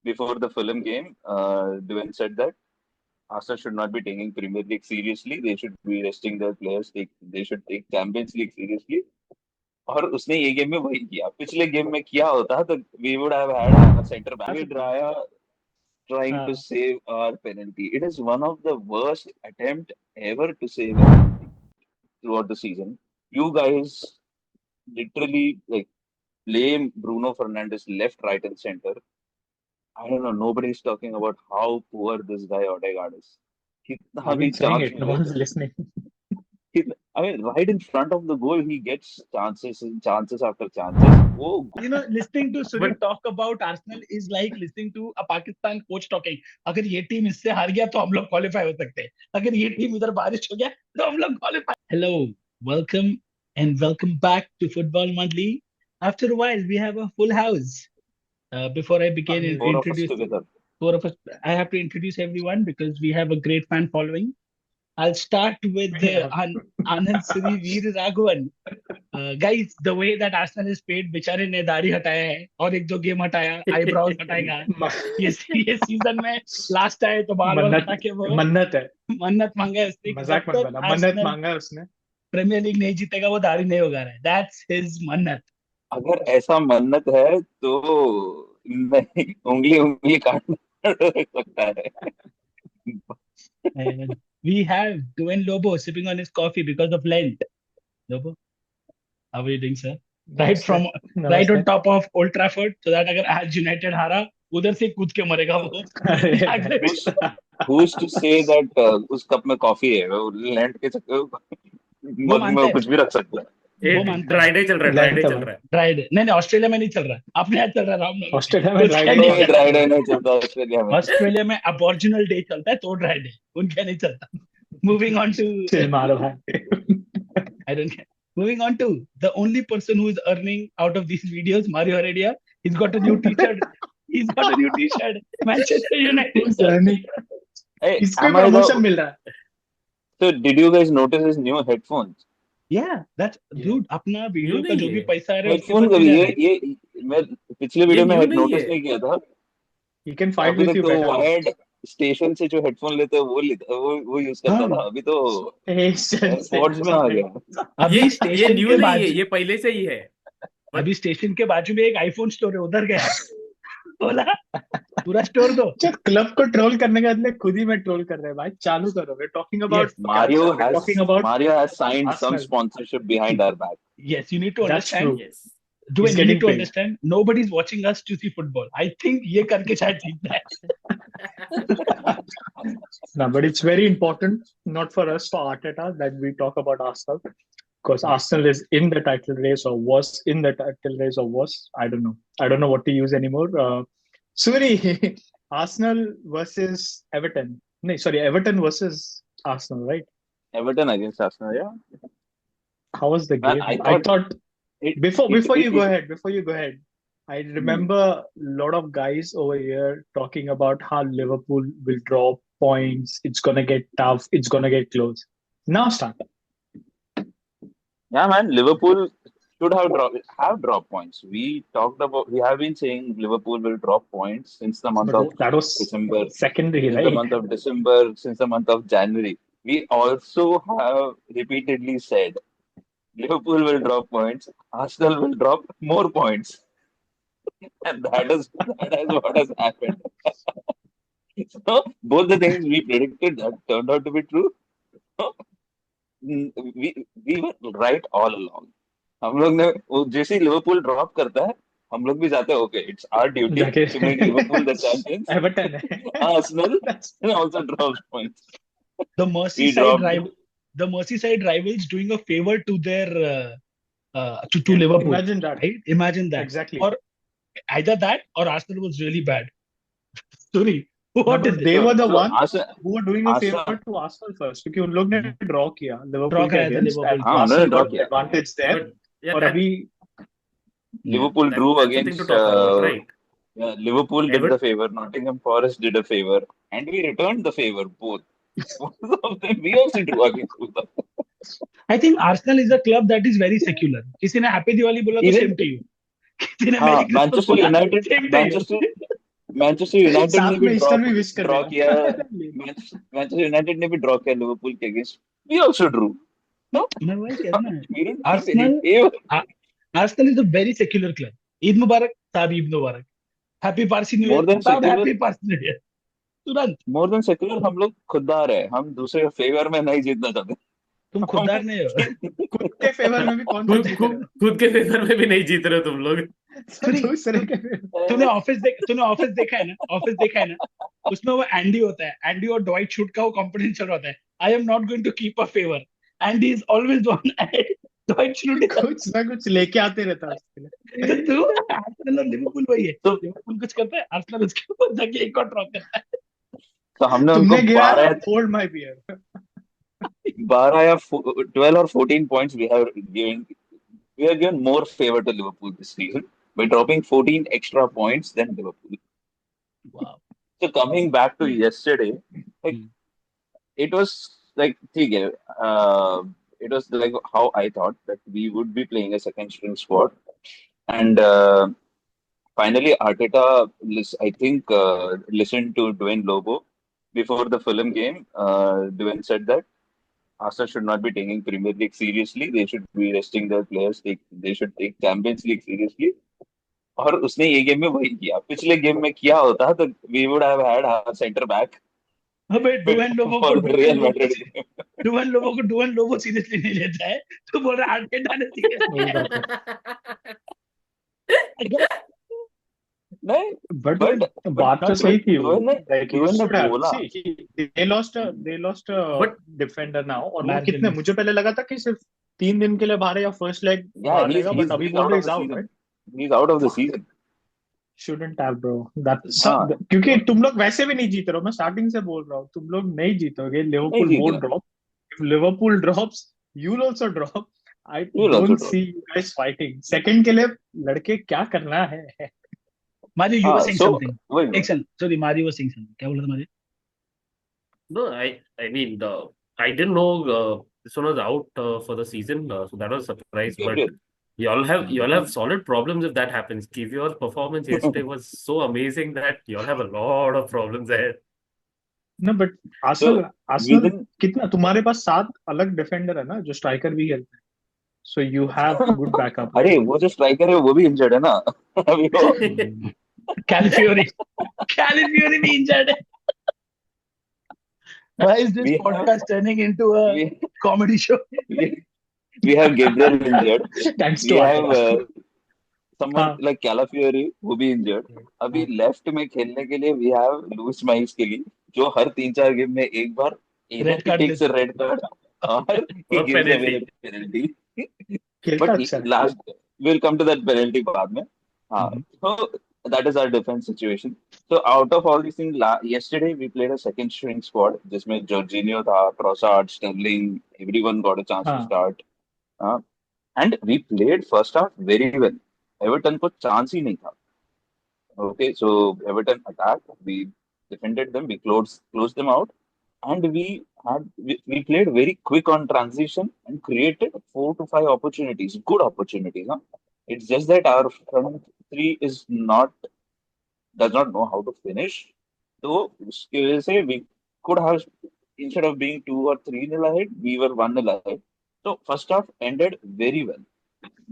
before the Fulham game, Dwayne said that Arsenal should not be taking Premier League seriously. They should be resting their players. They should take Champions League seriously. और उसने ये game में वही किया. पिछले game में किया होता तो we would have had our center back. David Raya trying to हाँ save our penalty. It is one of the worst attempt ever to save a penalty throughout the season. You guys literally like blame Bruno Fernandes left, right, and center. I don't know. Nobody's talking about how poor this guy Odegaard is. कितना I've भी been saying chance it. No मिले one's listening. I mean, right in front of the goal, he gets chances and chances after chances. Oh, Listening to But Suri talk about Arsenal is like listening to a Pakistan coach talking. अगर ये team इससे हार गया तो हम लोग qualify हो सकते हैं. अगर ये टीम इधर बारिश हो गया तो हम लोग qualify. Hello, welcome and welcome back to Football Monthly. After a while, we have a full house. Before I begin and four of us introduce together. four of us, I have to introduce everyone because we have a great fan following. I'll start with Anand Suri Veer Raghavan. Guys, the way that Arsenal is paid, बेचारे ने दाढ़ी हटाया है और एक दो game हटाया, eyebrows हटाएगा. ये सीजन में लास्ट आए तो बाल वाल हटा के वो मन्नत है. मन्नत मांगा है उसने. मजाक मत बना. मन्नत मांगा है उसने. प्रीमियर लीग नहीं जीतेगा वो दाढ़ी नहीं होगा रहा है. That's his मन्नत. अगर ऐसा मन्नत है तो मैं उंगली उंगली काटना सकता है. And we have Dwayne Lobo sipping on his coffee because of Lent. Lobo, how are you doing, sir? Right from right on top of Old Trafford, so that अगर आज यूनाइटेड हारा उधर से कूद के मरेगा वो. Who's to say that उस कप में कॉफी है वो लैंड के चक्कर मग में कुछ भी रख सकता है. ड्राई चल रहा है. ड्राई डे नहीं ऑस्ट्रेलिया में नहीं चल रहा. अपने यहाँ चल रहा है. राम ऑस्ट्रेलिया में ड्राई डे नहीं चलता. ऑस्ट्रेलिया में अबॉर्जिनल डे चलता है तो ड्राई डे उनके नहीं चलता. Moving on to I don't care. Moving on to the only person who is earning out of these videos, Mario Heredia. He's got a new t-shirt. Manchester United. Hey, इसको promotion मिल रहा है. So did you guys notice his new headphones? Yeah, that's dude. अपना video का जो भी पैसा आ रहा है हेडफोन का ये मैं पिछले वीडियो में नोटिस नहीं किया था. He can fight with you better. Wired station से जो हेडफोन लेते हैं वो यूज करता था. अभी तो एयरपोर्ट्स में आ गया. अभी स्टेशन न्यू नहीं है, ये पहले से ही है. अभी स्टेशन के बाजू में एक आईफोन स्टोर है, उधर गया बोला पूरा स्टोर दो. क्लब को ट्रोल करने के बदले खुद ही में ट्रोल कर रहे हैं भाई. चालू करो. We're talking about Mario has signed some sponsorship behind our back. Yes, you need to understand. Yes. Do you need to understand? Nobody's watching us to see football. I think ये करके शायद जीतना है. No, but it's very important, not for us, for Arteta, that we talk about Arsenal, because Arsenal is in the title race or was in the title race or was. I don't know what to use anymore. Suri, Arsenal versus Everton. No, sorry, Everton versus Arsenal, right? Everton against Arsenal, yeah. How was the game? I thought before you go ahead, I remember a lot of guys over here talking about how Liverpool will drop points. It's gonna get tough. It's gonna get close. Now start. Yeah, man. Liverpool should have dropped points. We have been saying Liverpool will drop points since the month of December. Secondary, right? Since the month of December, since the month of January. We also have repeatedly said Liverpool will drop points. Arsenal will drop more points. And that is what has happened. So both the things we predicted that turned out to be true. So, we were right all along. हम लोग ने जैसे Liverpool drop करता है हम लोग भी जाते हैं. Okay, it's our duty to make Liverpool the champions. Everton. Arsenal also drops points. The Merseyside rivals doing a favor to their to Liverpool. Imagine that. Right? Imagine that. Exactly. Or either that or Arsenal was really bad. Sorry. They were the ones who were doing a favor to Arsenal first, because उन लोग ने draw किया Liverpool के against, and Arsenal got advantage there. और अभी Liverpool drew against. Right. Yeah, Liverpool did the favor. Nottingham Forest did a favor, and we returned the favor. Both of them, we also drew against them. I think Arsenal is a club that is very secular. किसी ने Happy Diwali बोला तो same to you. किसी ने Manchester United ने साथ भी में ईस्टर भी विश कर ड्रॉ किया, देगा। मैनचेस्टर यूनाइटेड ने भी ड्रॉ किया लिवरपूल के against, we also drew, no मैं वही कह रहा हूँ ना, we don't need any Arsenal Arsenal is a very secular club. Eid मुबारक, साहब ईद मुबारक, happy Parsi new year, more than साहब secular, happy Parsi new year, तुरंत. मोर देन सेक्युलर हम लोग खुददार है, हम दूसरे के फेवर में नहीं जीतना चाहते तुम हम खुददार नहीं हो. खुद के फेवर में भी कौन सा खुद जीत खुद रहे खुद के फेवर में भी नहीं जीत रहे हो तुम लोग। हो? नहीं, दूसरे के फेवर। तूने ऑफिस देखा है ना, ऑफिस देखा है ना, उसमें वो एंडी होता है, एंडी और डॉइट शूट का वो कंपटीशन चल रहा होता है. I am not going to keep a favour, Andy is always one, do it shoot. कुछ ना कुछ लेके आते रहता है उसके लिए। तो तू आर्सेनल और लिवरपूल वही है, तो लिवरपूल कुछ करता है, आर्सेनल उसके ऊपर जाके एक और ड्रॉप करता है. तो हमने उनको तुमने गिरा ना, 12 होल्ड माय बियर। 12 या 12 और 14 points we have given more favor to Liverpool this season by dropping 14 extra points than Liverpool. Wow. So coming back to yesterday, like Hmm. it was like ठीक है, it was like how I thought that we would be playing a second string squad, and finally Arteta, I think, listened to Dwayne Lobo before the Fulham game. Dwayne said that Arsenal should not be taking Premier League seriously. They should be resting their players. They should take Champions League seriously. और उसने ये game में वही किया, पिछले game में किया होता तो we would have had our center back अबे डुएन लोबो को for the Real Madrid game. Dwayne Lobo seriously नहीं लेता है, तो बोल रहा आर्टेटा ने वही बात है। नहीं, बट but बात तो सही थी वो। Dwayne ने Like he Dwayne ने should have. बोला, See, they lost a But defender now, और वो Marginally. कितने, मुझे पहले लगा था कि सिर्फ 3 दिन के लिए बाहर है या फर्स्ट लेग yeah, बाहर he's रहेगा, he's बट अभी he's बोल out रहे of is the out, season. Right? He's out of the season. Shouldn't have, bro. That's हाँ, क्योंकि तुम लोग वैसे भी नहीं जीत रहे हो, मैं स्टार्टिंग से बोल रहा हूँ, तुम लोग नहीं जीतोगे. नहीं लिवरपूल जीत won't रहा. drop. If Liverpool drops, you'll also drop. I You will also don't drop. see you guys fighting. Second के लिए लड़के क्या करना है? Mario, you were हाँ, saying so something. वही Excellent. Sorry, Mario was saying something. क्या बोला था Mario? no, I mean, I didn't know this one was out for the season, so that was a surprise. good, But good. y'all have solid problems if that happens. Kivior's performance yesterday was so amazing that y'all have a lot of problems ahead. ना, but So Arsenal within कितना, तुम्हारे पास 7 अलग defender है ना जो striker भी खेलते हैं, so you have good backup, अरे राइट? वो जो स्ट्राइकर है वो भी इंजर्ड है ना अभी वो Calafiori. Calafiori भी injured है. Why is this we have podcast turning into a we, comedy show? we have Gabriel injured. Thanks We to have Arteta. someone हाँ, like Calafiori वो भी इंजर्ड. अभी लेफ्ट में खेलने के लिए we have लुइस माइल्स के लिए, जो हर 3-4 गेम में एक बार either Red he card takes a red card or he Or gives away penalty. the penalty. खेलता But अच्छा है। last we'll come to that penalty बाद में. हाँ, Mhm. so that is our defense situation. So out of all these things, yesterday we played a second string squad जिसमें Jorginho था, Trossard, Sterling, everyone got a chance to हाँ, start. Uh, and we played first half very well. Everton को chance ही नहीं था. Okay, so Everton attacked, we defended them, we closed them out, and we played very quick on transition and created 4 to 5 opportunities, good opportunities. Huh? It's just that our front three does not know how to finish. So उसकी वजह से we could have, instead of being 2 or 3 nil ahead, we were 1-0 ahead. So first half ended very well.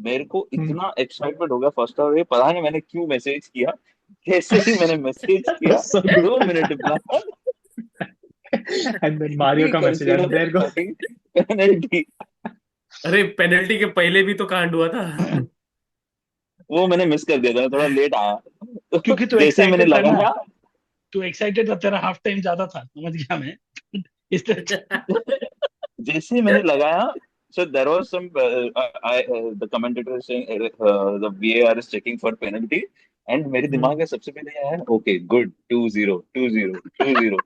मेरे को इतना excitement हो गया first half, ये पता नहीं मैंने क्यों मैसेज किया. जैसे ही मैंने मैसेज किया so 2 मिनट बाद एंड देन मारियो we का message, and consider there go. having penalty. अरे पेनल्टी के पहले भी तो कांड हुआ था. वो मैंने मिस कर दिया था, थोड़ा लेट आया. तो क्योंकि तू जैसे ही मैंने एक्साइटेड था ना, लगाया, तू एक्साइटेड था, तेरा हाफ टाइम ज्यादा था, समझ गया मैं. इस तरह जैसे ही मैंने लगाया, so there was some the commentator is saying the VAR is checking for penalty, and मेरे दिमाग में सबसे पहले आया okay good 2-0 2-0 2-0.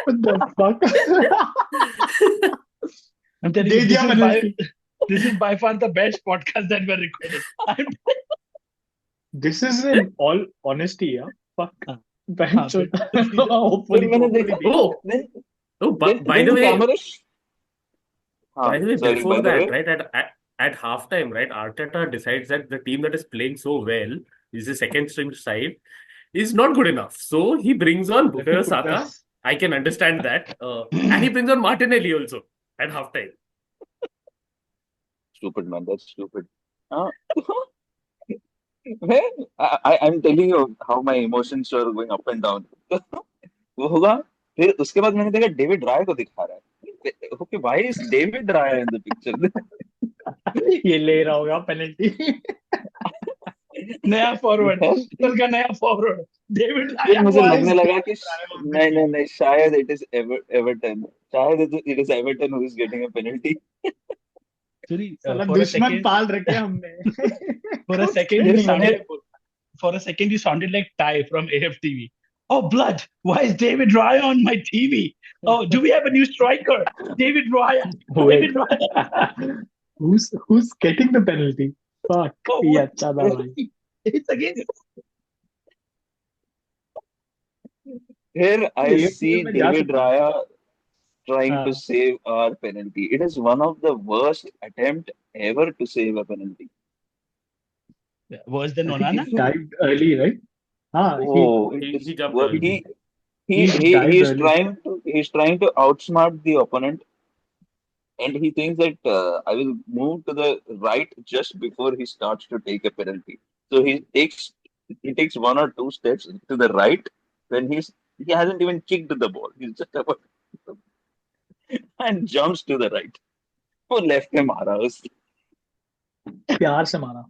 What the fuck? I'm telling they you, दिया penalty. this is by far the best podcast that we're recording. This is in all honesty, yeah. Fuck. हाँ, Bench. फिर Hopefully, मैंने hopefully देखा, नहीं. Oh, then oh, by then the the way, camera. हाँ, by the way, sorry, before by the way, that, right? at halftime, right, Arteta decides that the team that is playing so well is the second string side is not good enough. So he brings on Let me Bukayo put Saka. this. I can understand that. And he brings on Martinelli also at halftime. Stupid, man. That's stupid. Uh, मैं I'm telling you how my emotions are going up and down. वो होगा फिर उसके बाद मैंने देखा David राय को दिखा रहा है okay why is David Raya in the picture ये ले रहा होगा पेनल्टी. नया फॉरवर्ड, कल का नया फॉरवर्ड डेविड फिर राया. मुझे Why लगने is लगा कि David Raya on the नहीं नहीं team? नहीं शायद इट इज एवर्टन शायद it is Everton who is getting a penalty Sorry, साला for a दुश्मन second, पाल रखे हमने. for a कुछ second खेल you फिर नहीं मैंने रहे. sounded, for a second you sounded like Ty from AFTV. Oh blood! Why is David Raya on my TV? Oh, do we have a new striker? David Raya. Wait. David Raya. Who's getting the penalty? Fuck. Oh, ये what? अच्छा था भाई. It's against. फिर आई सी AFTV में जा David सकता है. राया trying to हाँ. save our penalty. It is one of the worst attempt ever to save a penalty. Worse than I think he Onana? dived early, right? Ah, Oh, it He is jumped early. he he dived is early. trying to outsmart the opponent, and he thinks that I will move to the right just before he starts to take a penalty. So he takes one or two steps to the right when he hasn't even kicked the ball. He's just about and jumps to the right. वो left में मारा उसने प्यार से मारा.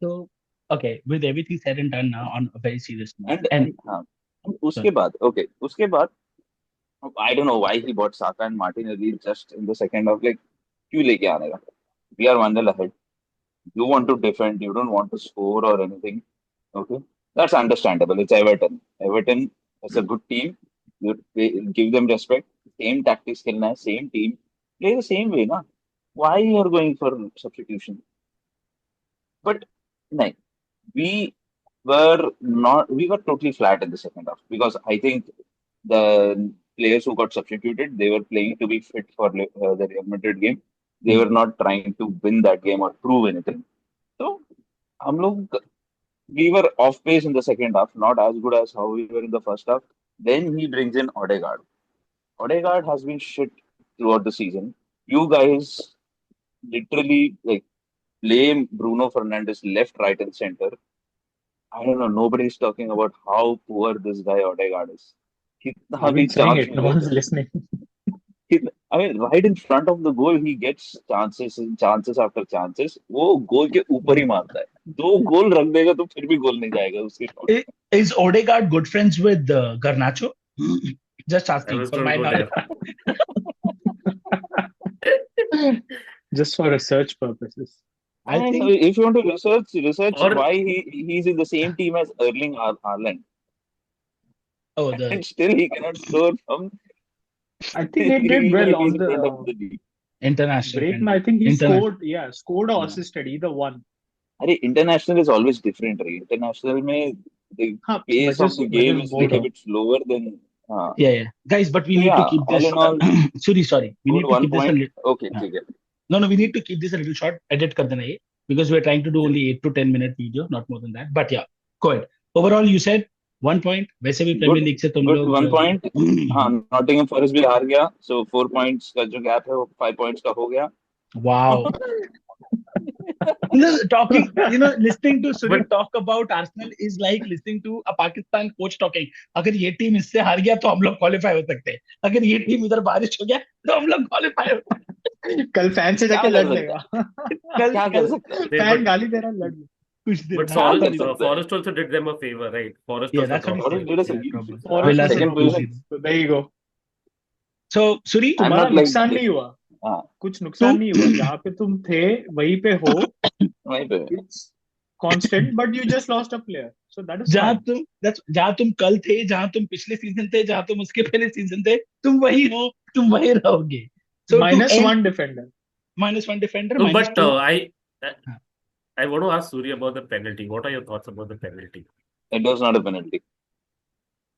So, okay, with everything said and done now on a very serious note, and and हाँ sorry, उसके बाद I don't know why he bought Saka and Martinelli just in the second half like क्यों लेके आने का we are 1-0 ahead you want to defend you don't want to score or anything okay that's understandable it's Everton is a good team give them respect same tactics खेलना है same team play the same way ना why you are going for substitution but no we we were totally flat in the second half because I think the players who got substituted they were playing to be fit for the Real Madrid game. They were not trying to win that game or prove anything. So हम लोग we were off pace in the second half, not as good as how we were in the first half. Then he brings in Odegaard. Odegaard has been shit throughout the season. You guys literally like blame Bruno Fernandes left, right, and center. I don't know. Nobody's talking about how poor this guy Odegaard is. कितना I've भी been saying chance it. No मिले one's listening. I mean, right in front of the goal, he gets chances and chances after chances. वो गोल के ऊपर ही मारता है. दो गोल रख देगा तो फिर भी गोल नहीं जाएगा उसके shot. is Odegaard good friends with Garnacho? Just I asking was for going my to go knowledge. Just for research purposes. I And think. if you want to research Or why he's in the same team as Erling Haaland, Oh, the and still he cannot score from I think he did well he's on in front of the the league. international break. I friendly. think he International. scored. Yeah, scored or Yeah. assisted either one. अरे international is always different. Right? International में the हाँ, pace of the game is बोल little रहा हूँ. bit slower than. Yeah, yeah. Guys, but we So need to yeah, keep all this. in all, Sorry. We good need to one keep this a point. little. Okay, ठीक है. No, we need to keep this a little short. Edit कर देना ये because we're trying to do only 8 to 10 minute video, not more than that. But yeah, go ahead. Overall, you said 1 point. वैसे भी Premier Good, League से तुम good लोग 1 point. हाँ, Nottingham Forest भी हार गया. So 4 points का जो gap है वो 5 points का हो गया. wow. Listening to Suri but talk about Arsenal is like listening to a Pakistan coach talking. अगर ये टीम इससे हार गया तो हम लोग क्वालिफाई हो सकते हैं. अगर ये टीम इधर बारिश हो गया तो हम लोग क्वालिफाई हो सकते हैं. कल फैन से क्या जाके कर लड़ सकता लेगा. कल क्या कर कल सकता है? they फैन but गाली दे रहा है, लड़ ले. कुछ दिन but क्या कर sorry. सकता है? Forest also did them a favor, right? Forest Yeah, also that's what he dropped said. points. Forest did Yeah, a drop points. Forest Villa also से second dropped position. 2-0. So there you go. So Suri, I'm तुम्हारा not like नुकसान नहीं हुआ. हाँ कुछ नुकसान तुम नहीं हुआ. जहाँ पे तुम थे वहीं पे हो. वहीं पे It's constant, but you just lost a player. So that is जहाँ fine. जहाँ तुम कल थे, जहाँ तुम पिछले सीजन थे, जहाँ तुम उसके पहले सीजन थे, तुम वही हो, तुम वही रहोगे. So to Minus end, one defender. -1 defender, No, but -2. I want to ask Surya about the penalty. What are your thoughts about the penalty? it was not a penalty.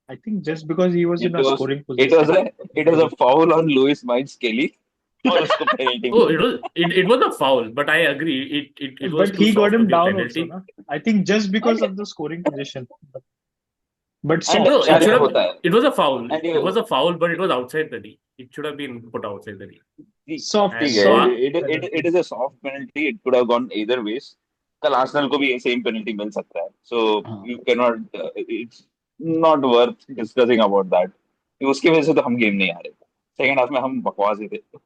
I think just because he was It in a was scoring it was position. a it was a foul on Lewis Miles Kelly. और उसको penalty Oh, मिल गई. it was a foul, but I agree. It was But too he got soft to him give down also, penalty. na? I think just because And of the scoring position. But and soft, No, soft. यार ये होता है. it was a foul. And It was a foul, but it was outside the knee. It should have been put outside the knee. Soft, ठीक And है, so soft it penalty. is a soft penalty. It could have gone either ways. कल Arsenal को भी same penalty मिल सकता है. So हाँ. you cannot. It's not worth discussing about that. उसकी वजह से तो हम गेम नहीं हारे. सेकंड हाफ में हम बकवास ही थे. It's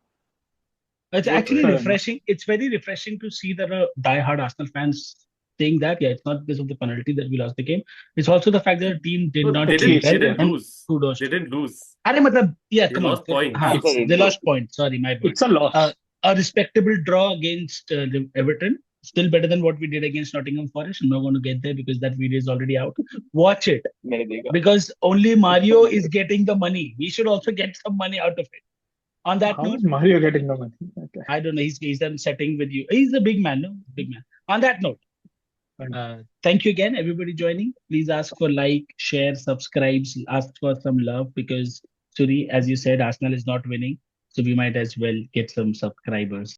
वो तो actually है. Fair enough. refreshing. It's very refreshing to see that die-hard Arsenal fans saying that, yeah, it's not because of the penalty that we lost the game. It's also the fact that the team did No, not they At play didn't. least, They well, yeah. didn't and lose. kudos They to. didn't lose. अरे मतलब, yeah, They come on. lost points. हाँ, I said it they was. lost points. Sorry, my bad. It's a loss. A respectable draw against Everton. Still better than what we did against Nottingham Forest. I'm not going to get there because that video is already out. Watch it मैंने देखा. because only Mario is getting the money. We should also get some money out of it. On that How note, is Mario getting the money? Okay. I don't know. He's done setting with you. He's a big man, no? Big man. On that note, Fine. thank you again, everybody joining. Please ask for like, share, subscribes, ask for some love because Suri, as you said, Arsenal is not winning. So we might as well get some subscribers.